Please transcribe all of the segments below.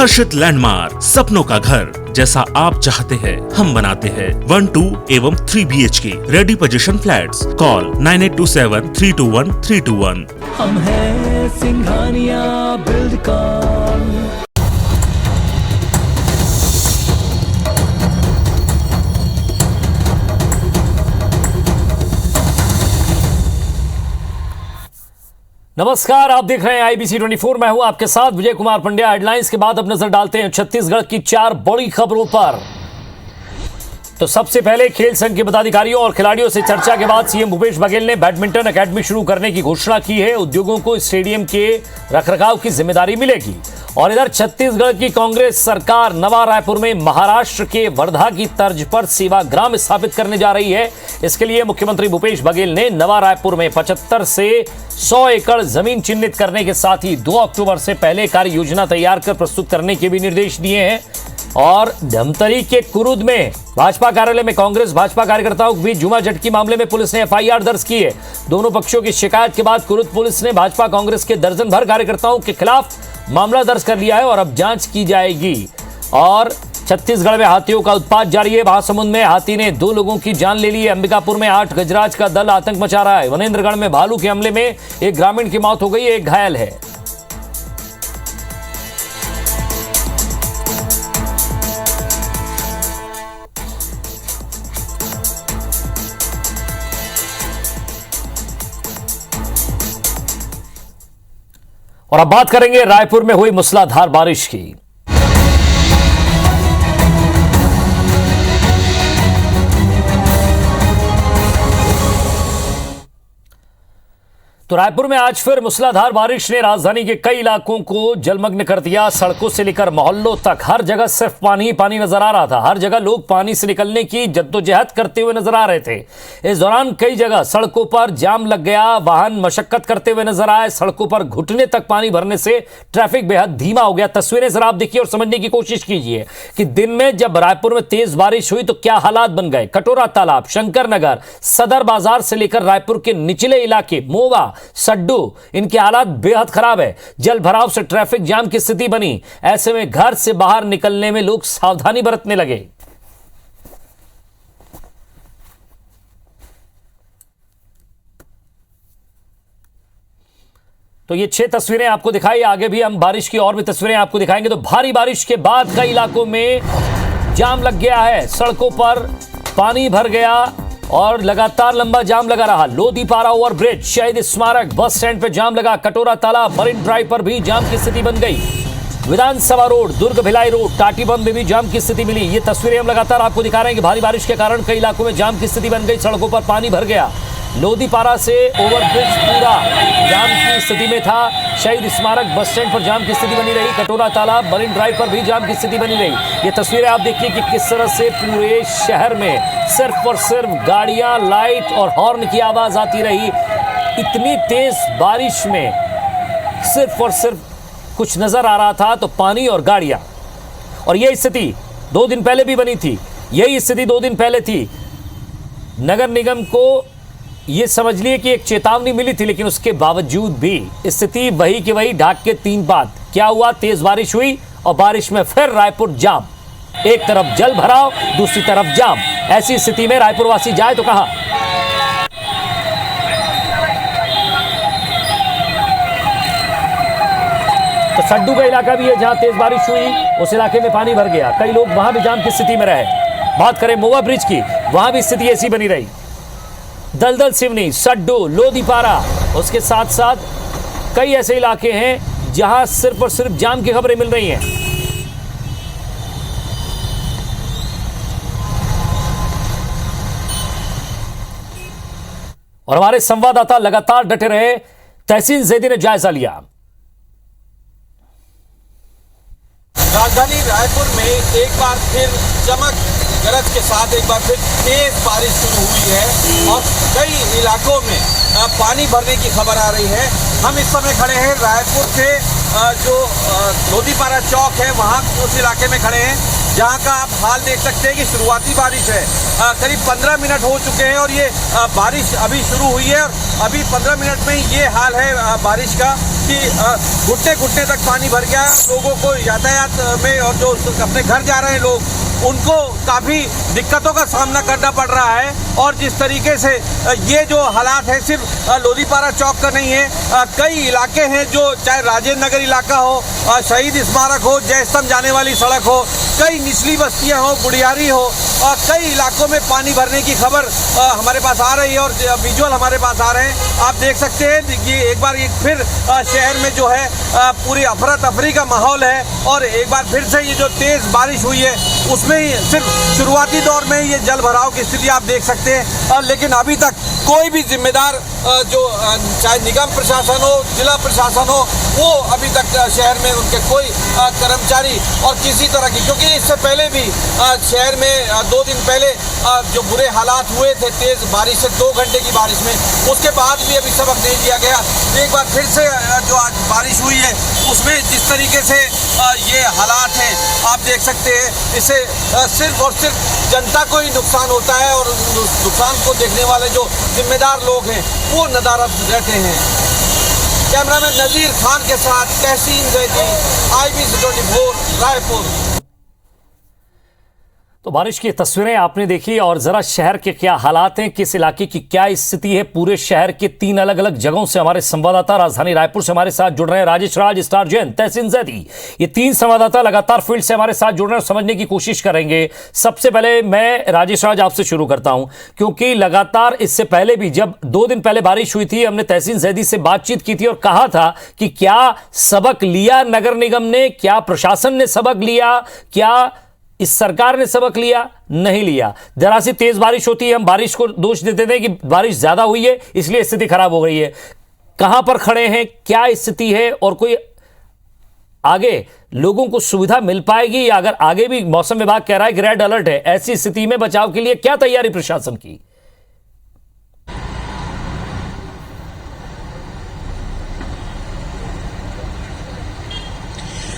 हर्षित landmark, सपनों का घर जैसा आप चाहते हैं हम बनाते हैं। 1, 2 एवं 3 BHK ready position flats. Call 9827321321। हम हैं सिंघानिया बिल्डकॉन। नमस्कार, आप देख रहे हैं IBC 24। मैं हूं आपके साथ विजय कुमार पंड्या। हेडलाइंस के बाद अब नजर डालते हैं छत्तीसगढ़ की 4 बड़ी खबरों पर। तो सबसे पहले खेल संघ के पदाधिकारियों और खिलाड़ियों से चर्चा के बाद सीएम भूपेश बघेल ने बैडमिंटन अकेडमी शुरू करने की घोषणा की है। उद्योगों को स्टेडियम के रखरखाव की जिम्मेदारी मिलेगी। और इधर छत्तीसगढ़ की कांग्रेस सरकार नवा रायपुर में महाराष्ट्र के वर्धा की तर्ज पर सेवाग्राम स्थापित करने जा रही है। इसके लिए मुख्यमंत्री भूपेश बघेल ने नवा रायपुर में 75 से 100 एकड़ जमीन चिन्हित करने के साथ ही 2 अक्टूबर से पहले कार्य योजना तैयार कर प्रस्तुत करने के भी निर्देश दिए हैं। और धमतरी के कुरुद में भाजपा कार्यालय में कांग्रेस भाजपा कार्यकर्ताओं के बीच जुमा झटकी मामले में पुलिस ने FIR दर्ज की है। दोनों पक्षों की शिकायत के बाद कुरुद पुलिस ने भाजपा कांग्रेस के दर्जन भर कार्यकर्ताओं के खिलाफ मामला दर्ज कर लिया है और अब जांच की जाएगी। और छत्तीसगढ़ में हाथियों का उत्पात जारी है। महासमुंद में हाथी ने 2 लोगों की जान ले ली है। अंबिकापुर में 8 गजराज का दल आतंक मचा रहा है। वनेन्द्रगढ़ में भालू के हमले में एक ग्रामीण की मौत हो गई, एक घायल है। और अब बात करेंगे रायपुर में हुई मूसलाधार बारिश की। तो रायपुर में आज फिर मूसलाधार बारिश ने राजधानी के कई इलाकों को जलमग्न कर दिया। सड़कों से लेकर मोहल्लों तक हर जगह सिर्फ पानी ही पानी नजर आ रहा था। हर जगह लोग पानी से निकलने की जद्दोजहद करते हुए नजर आ रहे थे। इस दौरान कई जगह सड़कों पर जाम लग गया, वाहन मशक्कत करते हुए नजर आए। सड़कों पर घुटने तक पानी भरने से ट्रैफिक बेहद धीमा हो गया। तस्वीरें जरा आप देखिए और समझने की कोशिश कीजिए कि दिन में जब रायपुर में तेज बारिश हुई तो क्या हालात बन गए। कटोरा तालाब, शंकर नगर, सदर बाजार से लेकर रायपुर के निचले इलाके, मोवा, सड्डू, इनके हालात बेहद खराब है। जल भराव से ट्रैफिक जाम की स्थिति बनी। ऐसे में घर से बाहर निकलने में लोग सावधानी बरतने लगे। तो ये 6 तस्वीरें आपको दिखाई। आगे भी हम बारिश की और भी तस्वीरें आपको दिखाएंगे। तो भारी बारिश के बाद कई इलाकों में जाम लग गया है। सड़कों पर पानी भर गया और लगातार लंबा जाम लगा रहा। लोधीपारा ओवरब्रिज, शहीद स्मारक, बस स्टैंड पर जाम लगा। कटोरा तालाब, मरीन ड्राइव पर भी जाम की स्थिति बन गई। विधानसभा रोड, दुर्ग भिलाई रोड, टाटीबंध में भी जाम की स्थिति मिली। ये तस्वीरें हम लगातार आपको दिखा रहे हैं कि भारी बारिश के कारण कई इलाकों में जाम की स्थिति बन गई। सड़कों पर पानी भर गया। लोधीपारा से ओवरब्रिज पूरा जाम की स्थिति में था। शहीद स्मारक, बस स्टैंड पर जाम की स्थिति बनी रही। कटोरा तालाब, मरीन ड्राइव पर भी जाम की स्थिति बनी रही। ये तस्वीरें आप देखिए कि किस तरह से पूरे शहर में सिर्फ और सिर्फ गाड़ियां, लाइट और हॉर्न की आवाज आती रही। इतनी तेज बारिश में सिर्फ और सिर्फ कुछ नजर आ रहा था तो पानी और गाड़ियां। और यही स्थिति 2 दिन पहले भी बनी थी। यही स्थिति 2 दिन पहले थी। नगर निगम को ये समझ लिए कि एक चेतावनी मिली थी, लेकिन उसके बावजूद भी स्थिति वही की वही, ढाक के 3 बात। क्या हुआ? तेज बारिश हुई और बारिश में फिर रायपुर जाम। एक तरफ जल भराव, दूसरी तरफ जाम। ऐसी स्थिति में रायपुर वासी जाए तो कहां? तो सड्डू का इलाका भी है जहां तेज बारिश हुई, उस इलाके में पानी भर गया। कई लोग वहां भी जाम की स्थिति में रहे। बात करें मोवा ब्रिज की, वहां भी स्थिति ऐसी बनी रही। दलदल सिवनी, सड्डू, लोधीपारा, उसके साथ साथ कई ऐसे इलाके हैं जहां सिर्फ और सिर्फ जाम की खबरें मिल रही हैं। और हमारे संवाददाता लगातार डटे रहे। तहसीन जैदी ने जायजा लिया। राजधानी रायपुर में एक बार फिर चमक गरज के साथ एक बार फिर तेज बारिश शुरू हुई है और कई इलाकों में पानी भरने की खबर आ रही है। हम इस समय खड़े हैं रायपुर से जो लोधीपारा चौक है वहाँ उस इलाके में खड़े हैं जहां का आप हाल देख सकते हैं कि शुरुआती बारिश है। करीब 15 मिनट हो चुके हैं और ये बारिश अभी शुरू हुई है और अभी 15 मिनट में ये हाल है बारिश का कि घुटने घुटने तक पानी भर गया। लोगों को यातायात में और जो अपने घर जा रहे हैं लोग उनको काफ़ी दिक्कतों का सामना करना पड़ रहा है। और जिस तरीके से ये जो हालात है सिर्फ लोधीपारा चौक का नहीं है, कई इलाके हैं जो चाहे राजेंद्र नगर इलाका हो, शहीद स्मारक हो, जय स्तंभ जाने वाली सड़क हो, कई निचली बस्तियां हो, गुड़ियारी हो, कई इलाकों में पानी भरने की खबर हमारे पास आ रही है और विजुअल हमारे पास आ रहे हैं। आप देख सकते हैं ये एक बार फिर शहर में जो है पूरी अफरा तफरी का माहौल है और एक बार फिर से ये जो तेज़ बारिश हुई है उसमें ही सिर्फ शुरुआती दौर में ये जल भराव की स्थिति आप देख सकते हैं। लेकिन अभी तक कोई भी जिम्मेदार जो चाहे निगम प्रशासन हो, जिला प्रशासन हो, वो अभी तक शहर में उनके कोई कर्मचारी और किसी तरह की, क्योंकि इससे पहले भी शहर में 2 दिन पहले जो बुरे हालात हुए थे तेज़ बारिश से 2 घंटे की बारिश में, उसके बाद भी अभी सबक नहीं लिया गया। एक बार फिर से जो आज बारिश हुई है उसमें जिस तरीके से ये हालात हैं आप देख सकते हैं, इससे सिर्फ और सिर्फ जनता को ही नुकसान होता है और नुकसान को देखने वाले जो जिम्मेदार लोग हैं वो नदारद रहते हैं। कैमरामैन नजीर खान के साथ तहसीन जैदी, IBC 24 रायपुर। तो बारिश की तस्वीरें आपने देखी और जरा शहर के क्या हालात हैं, किस इलाके की क्या स्थिति है। पूरे शहर के 3 अलग अलग जगहों से हमारे संवाददाता राजधानी रायपुर से हमारे साथ जुड़ रहे हैं। राजेश राज, स्टार जैन, तहसीन जैदी, ये 3 संवाददाता लगातार फील्ड से हमारे साथ जुड़ रहे हैं और समझने की कोशिश करेंगे। सबसे पहले मैं राजेश राज आपसे शुरू करता हूं, क्योंकि लगातार इससे पहले भी जब 2 दिन पहले बारिश हुई थी हमने तहसीन जैदी से बातचीत की थी और कहा था कि क्या सबक लिया नगर निगम ने, क्या प्रशासन ने सबक लिया, क्या इस सरकार ने सबक लिया? नहीं लिया। जरा सी तेज बारिश होती है हम बारिश को दोष देते थे कि बारिश ज्यादा हुई है इसलिए स्थिति खराब हो गई है। कहां पर खड़े हैं, क्या स्थिति है और कोई आगे लोगों को सुविधा मिल पाएगी, या अगर आगे भी मौसम विभाग कह रहा है कि रेड अलर्ट है, ऐसी स्थिति में बचाव के लिए क्या तैयारी प्रशासन की?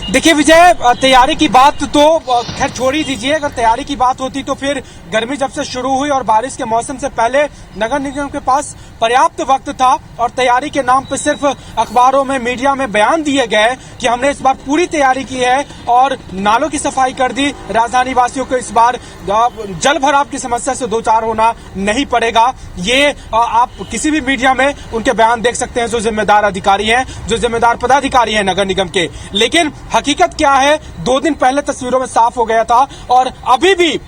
देखिए विजय, तैयारी की बात तो खैर छोड़ ही दीजिए। अगर तैयारी की बात होती तो फिर गर्मी जब से शुरू हुई और बारिश के मौसम से पहले नगर निगम के पास पर्याप्त वक्त था और तैयारी के नाम पर सिर्फ अखबारों में, मीडिया में बयान दिए गए कि हमने इस बार पूरी तैयारी की है और नालों की सफाई कर दी। राजधानी वासियों को इस बार जल भराव की समस्या से 2-4 होना नहीं पड़ेगा। ये आप किसी भी मीडिया में उनके बयान देख सकते हैं, जो जिम्मेदार अधिकारी हैं, जो जिम्मेदार पदाधिकारी हैं नगर निगम के। लेकिन हकीकत क्या है, 2 दिन पहले तस्वीरों में साफ हो गया था और अभी भी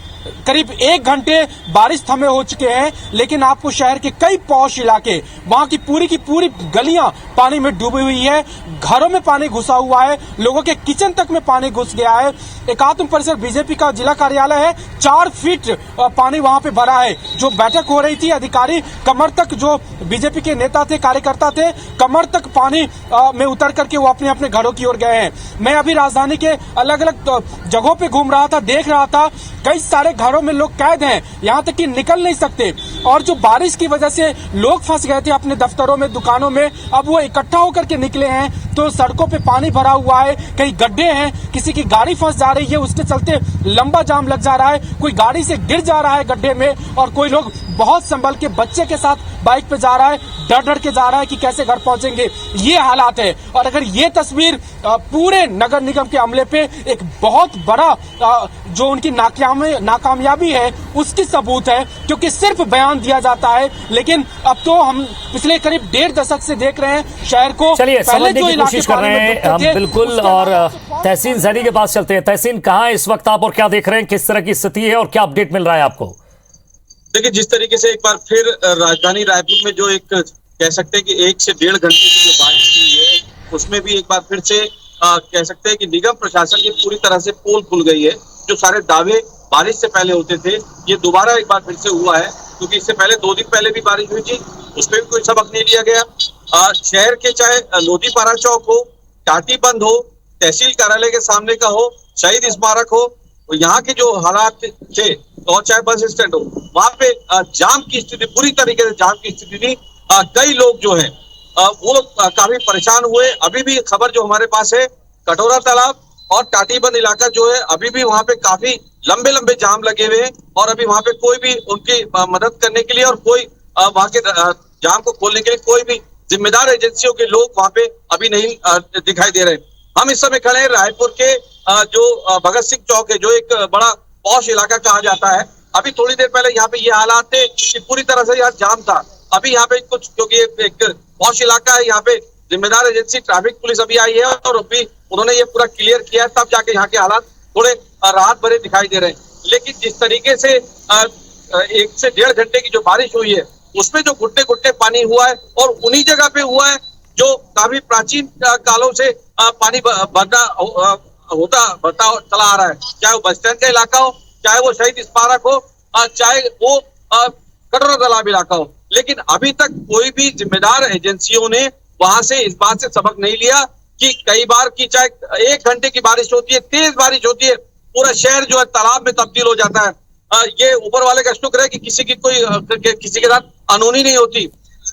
करीब 1 घंटे बारिश थमे हो चुके हैं, लेकिन आपको शहर के कई पॉश इलाके, वहां की पूरी गलियां पानी में डूबी हुई है, घरों में पानी घुसा हुआ है, लोगों के किचन तक में पानी घुस गया है। एकात्म परिसर बीजेपी का जिला कार्यालय है, 4 फीट पानी वहां पे भरा है। जो बैठक हो रही थी, अधिकारी कमर तक, जो बीजेपी के नेता थे, कार्यकर्ता थे, कमर तक पानी में उतर करके वो अपने अपने घरों की ओर गए हैं। मैं अभी राजधानी के अलग अलग जगहों पे घूम रहा था, देख रहा था कई सारे घरों में लोग कैद हैं, यहां तक कि निकल नहीं सकते। और जो बारिश की वजह से लोग फंस गए थे अपने दफ्तरों में, दुकानों में, अब वो इकट्ठा होकर के निकले हैं तो सड़कों पे पानी भरा हुआ है, कई गड्ढे हैं, किसी की गाड़ी फंस जा रही है, उसके चलते लंबा जाम लग जा रहा है, कोई गाड़ी से गिर जा रहा है गड्ढे में और कोई लोग बहुत संभल के बच्चे के साथ बाइक पे जा रहा है, डर के जा रहा है कि कैसे घर पहुंचेंगे। ये हालात है और अगर ये तस्वीर पूरे नगर निगम के अमले पे एक बहुत बड़ा जो उनकी नाकामयाबी है उसकी सबूत है, क्योंकि सिर्फ बयान दिया जाता है। लेकिन अब तो हम पिछले करीब 1.5 दशक से देख रहे हैं शहर को। चलिए समझने की कोशिश कर रहे हैं हम बिल्कुल, और तहसीन जैदी के पास चलते हैं। तहसीन, कहाँ इस वक्त आप और क्या देख रहे हैं, किस तरह की स्थिति है और क्या अपडेट मिल रहा है आपको? देखिए, जिस तरीके से एक बार फिर राजधानी रायपुर में जो एक कह सकते हैं कि 1 से 1.5 घंटे की जो बारिश हुई है उसमें भी एक बार फिर से कह सकते हैं कि निगम प्रशासन की पूरी तरह से पोल खुल गई है। जो सारे दावे बारिश से पहले होते थे ये दोबारा एक बार फिर से हुआ है, क्योंकि इससे पहले 2 दिन पहले भी बारिश हुई थी, उसमें भी कोई सबक नहीं लिया गया। शहर के चाहे लोधीपारा चौक हो, टाटी बंद हो, तहसील कार्यालय के सामने का हो, शहीद स्मारक हो, तो यहाँ के जो हालात थे, और चाहे बस स्टैंड हो, वहां पे जाम की स्थिति, पूरी तरीके से जाम की स्थिति थी। कई लोग जो है वो काफी परेशान हुए। अभी भी खबर जो हमारे पास है, कटोरा तालाब और टाटीबंद इलाका जो है अभी भी वहां पे काफी लंबे लंबे जाम लगे हुए हैं और अभी वहां पे कोई भी उनकी मदद करने के लिए और कोई वहां के जाम को खोलने के लिए कोई भी जिम्मेदार एजेंसियों के लोग वहां पे अभी नहीं दिखाई दे रहे। हम इस समय खड़े हैं रायपुर के जो भगत सिंह चौक है, जो एक बड़ा पॉश इलाका कहा जाता है। अभी थोड़ी देर पहले यहाँ पे ये हालात थे कि पूरी तरह से यहाँ जाम था। अभी यहाँ पे कुछ, क्योंकि एक पॉश इलाका है, यहाँ पे जिम्मेदार एजेंसी ट्रैफिक पुलिस अभी आई है और अभी उन्होंने ये पूरा क्लियर किया है, तब जाके यहाँ के हालात थोड़े राहत भरे दिखाई दे रहे हैं। लेकिन जिस तरीके से 1 से 1.5 घंटे की जो बारिश हुई है उसमें जो घुटने घुटने पानी हुआ है और उन्हीं जगह पे हुआ है जो काफी प्राचीन कालों से पानी भरता चला आ रहा है, चाहे वो बस स्टैंड का इलाका हो, चाहे वो शहीद स्मारक हो, चाहे वो कटोरा तालाब इलाका हो। लेकिन अभी तक कोई भी जिम्मेदार एजेंसियों ने वहां से इस बात से सबक नहीं लिया कि कई बार की चाहे 1 घंटे की बारिश होती है, तेज बारिश होती है, पूरा शहर जो है तालाब में तब्दील हो जाता है। ये ऊपर वाले का शुक्र है कि किसी के साथ अनहोनी नहीं होती।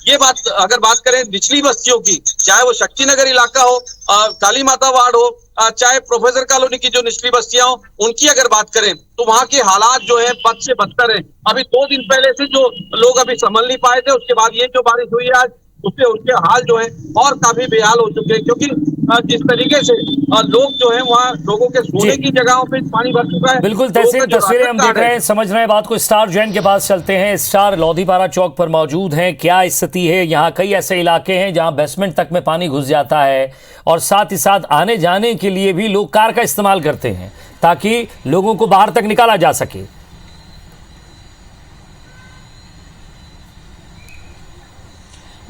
ये बात अगर बात करें निचली बस्तियों की, चाहे वो शक्ति नगर इलाका हो, काली माता वार्ड हो, चाहे प्रोफेसर कॉलोनी की जो निचली बस्तियां हो, उनकी अगर बात करें तो वहां के हालात जो है बद से बदतर है। अभी 2 दिन पहले से जो लोग अभी संभल नहीं पाए थे, उसके बाद ये जो बारिश हुई है आज, उससे उनके हाल जो है और काफी बेहाल हो चुके हैं, क्योंकि जिस तरीके से लोग जो है वहाँ लोगों के सोने की जगहों पे पानी भर चुका है। बिल्कुल तहसीन तस्वीरें हम देख रहे हैं, समझ रहे हैं बात को। स्टार जैन के पास चलते हैं। स्टार लोधीपारा चौक पर मौजूद हैं, क्या स्थिति है? यहाँ कई ऐसे इलाके हैं जहाँ बेसमेंट तक में पानी घुस जाता है और साथ ही साथ आने जाने के लिए भी लोग कार का इस्तेमाल करते हैं ताकि लोगों को बाहर तक निकाला जा सके।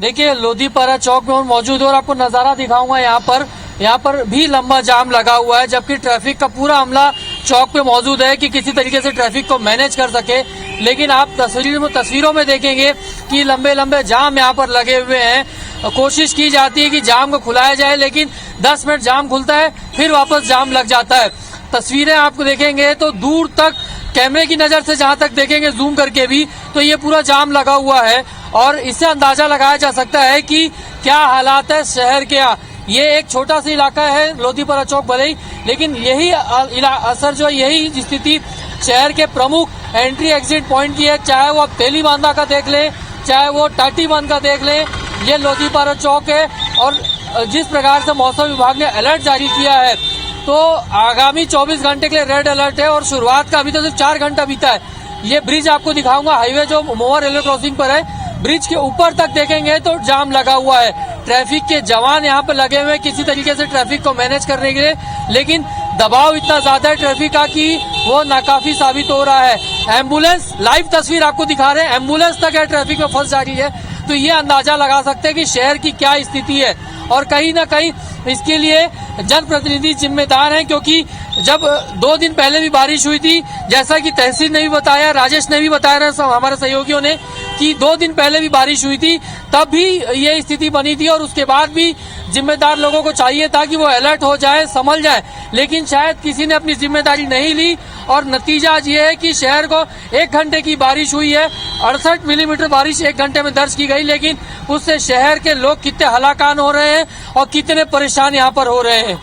देखिए लोधीपारा चौक में मौजूद है और आपको नज़ारा दिखाऊंगा। यहाँ पर भी लंबा जाम लगा हुआ है, जबकि ट्रैफिक का पूरा अमला चौक पे मौजूद है कि किसी तरीके से ट्रैफिक को मैनेज कर सके। लेकिन आप तस्वीरों में देखेंगे कि लंबे लंबे जाम यहाँ पर लगे हुए हैं। कोशिश की जाती है कि जाम को खुलाया जाए, लेकिन 10 मिनट जाम खुलता है, फिर वापस जाम लग जाता है। तस्वीरें आपको देखेंगे तो दूर तक कैमरे की नज़र से जहाँ तक देखेंगे जूम करके भी, तो ये पूरा जाम लगा हुआ है और इससे अंदाजा लगाया जा सकता है कि क्या हालात है शहर के। यहाँ ये एक छोटा सा इलाका है लोधीपारा चौक भले ही, लेकिन यही असर जो यही स्थिति शहर के प्रमुख एंट्री एग्जिट पॉइंट की है। चाहे वो आप तेली बांधा का देख लें, चाहे वो टाटीबंध का देख लें, ये लोधीपारा चौक है। और जिस प्रकार से मौसम विभाग ने अलर्ट जारी किया है, तो आगामी 24 घंटे के लिए रेड अलर्ट है और शुरुआत का अभी तो सिर्फ 4 घंटा बीता है। ये ब्रिज आपको दिखाऊंगा, हाईवे जो महुआ रेलवे क्रॉसिंग पर है, ब्रिज के ऊपर तक देखेंगे तो जाम लगा हुआ है। ट्रैफिक के जवान यहाँ पे लगे हुए हैं किसी तरीके से ट्रैफिक को मैनेज करने के लिए, लेकिन दबाव इतना ज्यादा है ट्रैफिक का कि वो नाकाफी साबित हो रहा है। एम्बुलेंस, लाइव तस्वीर आपको दिखा रहे हैं, एम्बुलेंस तक है ट्रैफिक में फंस जा रही है। तो ये अंदाजा लगा सकते हैं कि शहर की क्या स्थिति है। और कहीं ना कहीं इसके लिए जनप्रतिनिधि जिम्मेदार हैं, क्योंकि जब 2 दिन पहले भी बारिश हुई थी, जैसा कि तहसील ने भी बताया, राजेश ने भी बताया, हमारे सहयोगियों ने, कि 2 दिन पहले भी बारिश हुई थी, तब भी ये स्थिति बनी थी और उसके बाद भी जिम्मेदार लोगों को चाहिए था कि वो अलर्ट हो जाए, संभल जाए, लेकिन शायद किसी ने अपनी जिम्मेदारी नहीं ली। और नतीजा आज ये है कि शहर को 1 घंटे की बारिश हुई है, 68 मिलीमीटर बारिश 1 घंटे में दर्ज की गई, लेकिन उससे शहर के लोग कितने हलाकान हो रहे हैं और कितने परेशान यहाँ पर हो रहे हैं।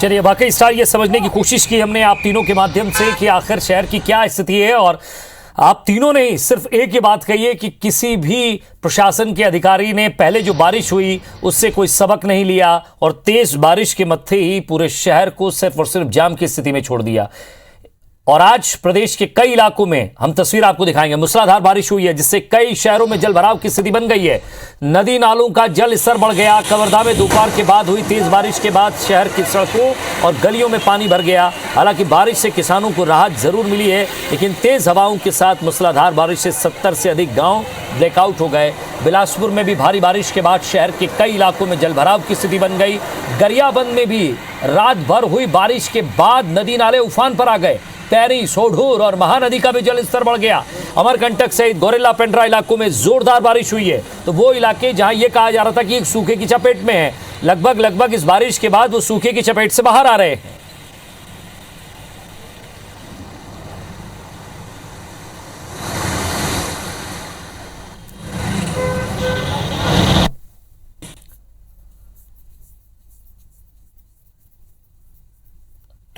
चलिए, वाकई स्टार ये समझने की कोशिश की हमने आप तीनों के माध्यम से कि आखिर शहर की क्या स्थिति है। और आप तीनों ने सिर्फ एक ही बात कही है कि किसी भी प्रशासन के अधिकारी ने पहले जो बारिश हुई उससे कोई सबक नहीं लिया और तेज बारिश के मत्थे ही पूरे शहर को सिर्फ और सिर्फ जाम की स्थिति में छोड़ दिया। और आज प्रदेश के कई इलाकों में हम तस्वीर आपको दिखाएंगे, मूसलाधार बारिश हुई है जिससे कई शहरों में जल भराव की स्थिति बन गई है। नदी नालों का जल स्तर बढ़ गया। कवर्धा में दोपहर के बाद हुई तेज बारिश के बाद शहर की सड़कों और गलियों में पानी भर गया। हालांकि बारिश से किसानों को राहत जरूर मिली है, लेकिन तेज हवाओं के साथ मूसलाधार बारिश से 70 से अधिक गाँव ब्लैकआउट हो गए। बिलासपुर में भी भारी बारिश के बाद शहर के कई इलाकों में जल भराव की स्थिति बन गई। गरियाबंद में भी रात भर हुई बारिश के बाद नदी नाले उफान पर आ गए। पैरी, सोढूर और महानदी का भी जल स्तर बढ़ गया। अमरकंटक सहित गोरेला पेंड्रा इलाकों में जोरदार बारिश हुई है। तो वो इलाके जहां ये कहा जा रहा था कि एक सूखे की चपेट में है, लगभग इस बारिश के बाद वो सूखे की चपेट से बाहर आ रहे हैं।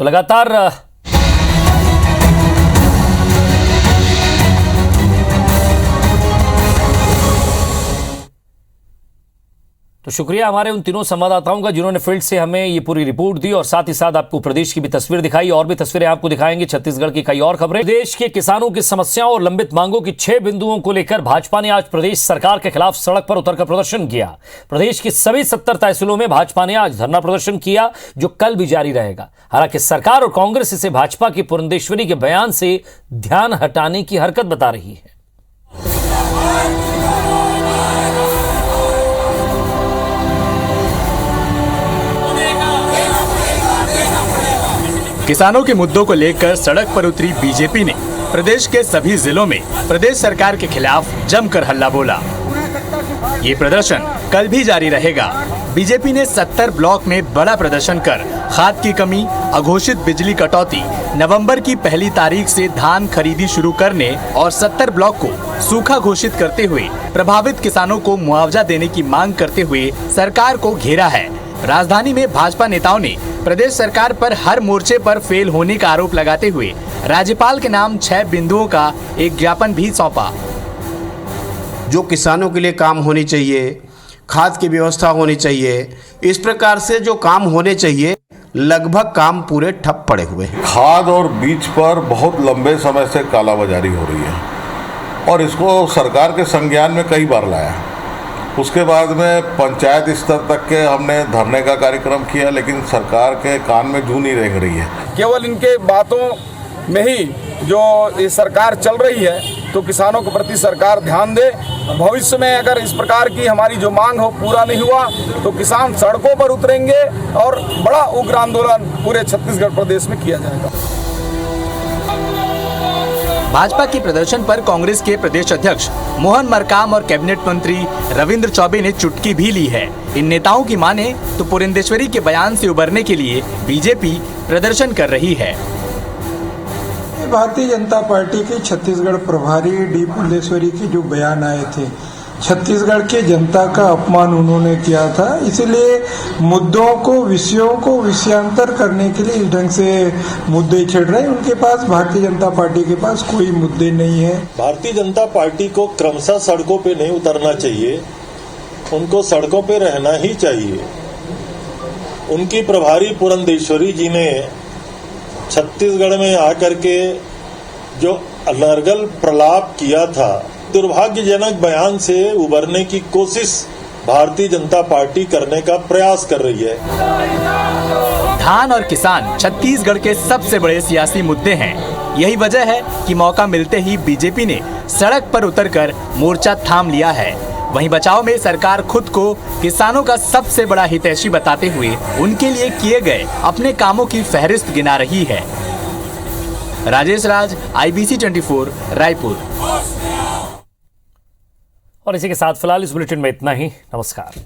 तो लगातार तो शुक्रिया हमारे उन तीनों संवाददाताओं का जिन्होंने फील्ड से हमें ये पूरी रिपोर्ट दी और साथ ही साथ आपको प्रदेश की भी तस्वीर दिखाई। और भी तस्वीरें आपको दिखाएंगे छत्तीसगढ़ की कई और खबरें। देश के किसानों की समस्याओं और लंबित मांगों की 6 बिंदुओं को लेकर भाजपा ने आज प्रदेश सरकार के खिलाफ सड़क पर उतरकर प्रदर्शन किया। प्रदेश की सभी 70 तहसीलों में भाजपा ने आज धरना प्रदर्शन किया, जो कल भी जारी रहेगा। हालांकि सरकार और कांग्रेस इसे भाजपा की पुरंदेश्वरी के बयान से ध्यान हटाने की हरकत बता रही है। किसानों के मुद्दों को लेकर सड़क पर उतरी बीजेपी ने प्रदेश के सभी जिलों में प्रदेश सरकार के खिलाफ जमकर हल्ला बोला। ये प्रदर्शन कल भी जारी रहेगा। बीजेपी ने 70 ब्लॉक में बड़ा प्रदर्शन कर खाद की कमी, अघोषित बिजली कटौती, नवंबर की पहली तारीख से धान खरीदी शुरू करने और 70 ब्लॉक को सूखा घोषित करते हुए प्रभावित किसानों को मुआवजा देने की मांग करते हुए सरकार को घेरा है। राजधानी में भाजपा नेताओं ने प्रदेश सरकार पर हर मोर्चे पर फेल होने का आरोप लगाते हुए राज्यपाल के नाम 6 बिंदुओं का एक ज्ञापन भी सौंपा। जो किसानों के लिए काम होनी चाहिए, खाद की व्यवस्था होनी चाहिए, इस प्रकार से जो काम होने चाहिए, लगभग काम पूरे ठप पड़े हुए हैं। खाद और बीज पर बहुत लंबे समय से कालाबाजारी हो रही है और इसको सरकार के संज्ञान में कई बार लाया। उसके बाद में पंचायत स्तर तक के हमने धरने का कार्यक्रम किया, लेकिन सरकार के कान में जू नहीं रेंग रही है। केवल इनके बातों में ही जो ये सरकार चल रही है, तो किसानों के प्रति सरकार ध्यान दे। भविष्य में अगर इस प्रकार की हमारी जो मांग हो पूरा नहीं हुआ तो किसान सड़कों पर उतरेंगे और बड़ा उग्र आंदोलन पूरे छत्तीसगढ़ प्रदेश में किया जाएगा। भाजपा के प्रदर्शन पर कांग्रेस के प्रदेश अध्यक्ष मोहन मरकाम और कैबिनेट मंत्री रविंद्र चौबे ने चुटकी भी ली है। इन नेताओं की माने तो पुरंदेश्वरी के बयान से उबरने के लिए बीजेपी प्रदर्शन कर रही है। भारतीय जनता पार्टी के छत्तीसगढ़ प्रभारी डी पुरंदेश्वरी के जो बयान आए थे, छत्तीसगढ़ के जनता का अपमान उन्होंने किया था, इसलिए मुद्दों को, विषयों को विषयांतर करने के लिए इस ढंग से मुद्दे छेड़ रहे हैं। उनके पास, भारतीय जनता पार्टी के पास कोई मुद्दे नहीं है। भारतीय जनता पार्टी को क्रमशः सड़कों पे नहीं उतरना चाहिए, उनको सड़कों पे रहना ही चाहिए। उनकी प्रभारी पुरंदेश्वरी जी ने छत्तीसगढ़ में आकर के जो अनर्गल प्रलाप किया था, दुर्भाग्यजनक बयान से उबरने की कोशिश भारतीय जनता पार्टी करने का प्रयास कर रही है। धान और किसान छत्तीसगढ़ के सबसे बड़े सियासी मुद्दे हैं। यही वजह है कि मौका मिलते ही बीजेपी ने सड़क पर उतरकर मोर्चा थाम लिया है। वहीं बचाव में सरकार खुद को किसानों का सबसे बड़ा हितैषी बताते हुए उनके लिए किए गए अपने कामों की फहरिस्त गिना रही है। राजेश राज, IBC 24, रायपुर। और इसी के साथ फिलहाल इस बुलेटिन में इतना ही। नमस्कार।